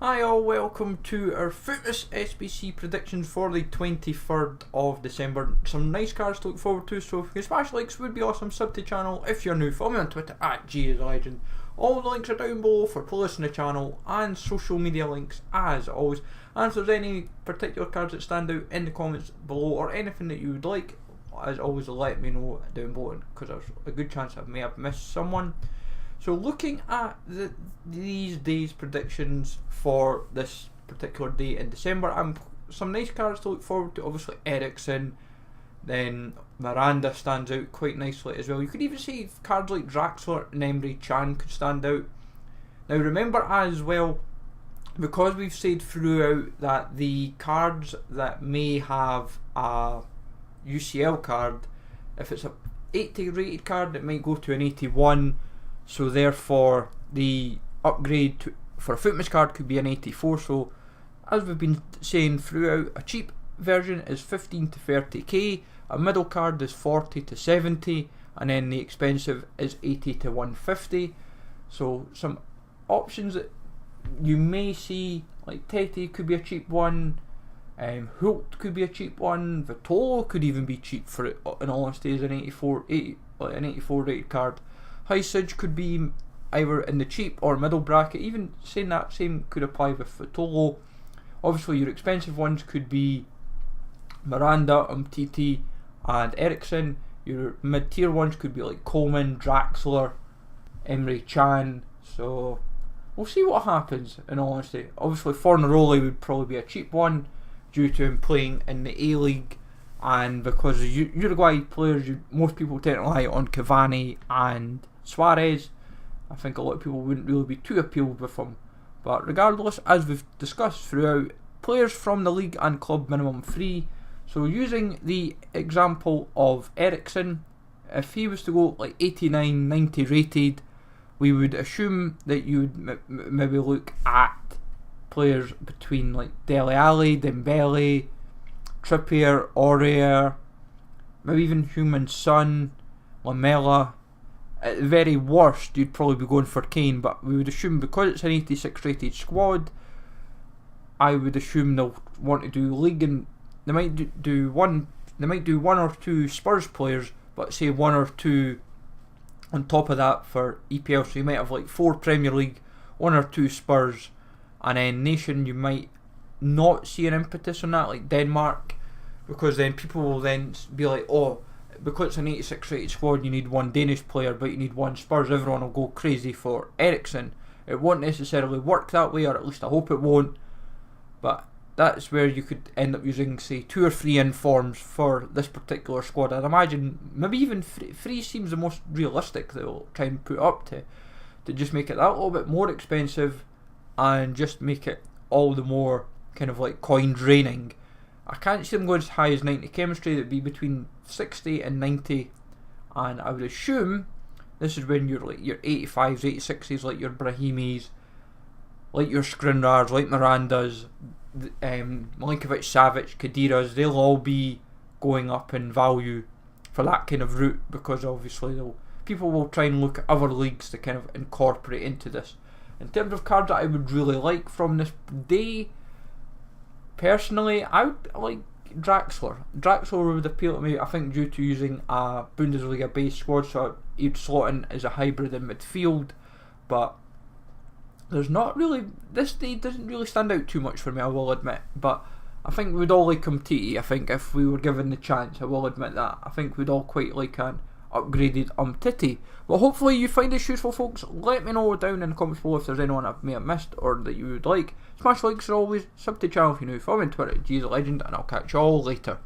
Hi all, welcome to our FUTMAS SBC Predictions for the 23rd of December. Some nice cards to look forward to, so if you can smash likes would be awesome. Sub to the channel if you're new, follow me on Twitter at @GIsLegend. All the links are down below for playlists in the channel and social media links as always. And if there's any particular cards that stand out in the comments below or anything that you would like, as always let me know down below, because there's a good chance I may have missed someone. So looking at these days' predictions for this particular day in December, some nice cards to look forward to. Obviously Eriksen, then Miranda stands out quite nicely as well. You could even see cards like Draxler and Emre could stand out. Now remember as well, because we've said throughout that the cards that may have a UCL card, if it's a 80 rated card, it might go to an 81. So therefore, the upgrade for a FUTMAS card could be an 84. So as we've been saying throughout, a cheap version is 15 to 30k, a middle card is 40 to 70, and then the expensive is 80 to 150. So some options that you may see, like Tete could be a cheap one, Hult could be a cheap one, Vitolo could even be cheap for it, in all honesty, as an 84 rated card. Hibernian could be either in the cheap or middle bracket. Even saying that same could apply with Vitolo. Obviously your expensive ones could be Miranda, Umtiti and Eriksen. Your mid-tier ones could be like Coleman, Draxler, Emre. So we'll see what happens, in all honesty. Obviously Fornaroli would probably be a cheap one due to him playing in the A-League, and because of Uruguay players, most people tend to rely on Cavani and Suarez. I think a lot of people wouldn't really be too appealed with him. But regardless, as we've discussed throughout, players from the league and club minimum 3. So using the example of Eriksen, if he was to go like 89, 90 rated, we would assume that you would maybe look at players between like Dele Alli, Dembele, Trippier, Aurier, maybe even Human Son, Lamela. At the very worst, you'd probably be going for Kane, but we would assume because it's an 86 rated squad, I would assume they'll want to do league, and they might do one or two Spurs players, but say one or two on top of that for EPL. So you might have like 4 Premier League, 1 or 2 Spurs, and then Nation you might not see an impetus on that, like Denmark, because then people will then be like, oh, because it's an 86 rated squad, you need 1 Danish player, but you need 1 Spurs, everyone will go crazy for Eriksen. It won't necessarily work that way, or at least I hope it won't, but that's where you could end up using, say, 2 or 3 informs for this particular squad. I'd imagine maybe even 3 seems the most realistic that they'll try and put up to just make it that little bit more expensive and just make it all the more kind of like coin draining. I can't see them going as high as 90 chemistry. That would be between 60 and 90, and I would assume this is when you're like your 85s, 86s, like your Brahimis, like your Skriniars, like Mirandas, Milinkovic, Savic, Khediras. They'll all be going up in value for that kind of route, because obviously people will try and look at other leagues to kind of incorporate into this. In terms of cards that I would really like from this day, personally, I would like Draxler. Draxler would appeal to me, I think, due to using a Bundesliga based squad, so he'd slot in as a hybrid in midfield. But there's not really, this day doesn't really stand out too much for me, I will admit. But I think we'd all like Umtiti. I think if we were given the chance, I will admit that. I think we'd all quite like an upgraded Umtiti. Well, hopefully you find this useful, folks. Let me know down in the comments below if there's anyone I may have missed or that you would like. Smash likes as always, sub to the channel if you're new, follow me on Twitter at GIsLegend, and I'll catch you all later.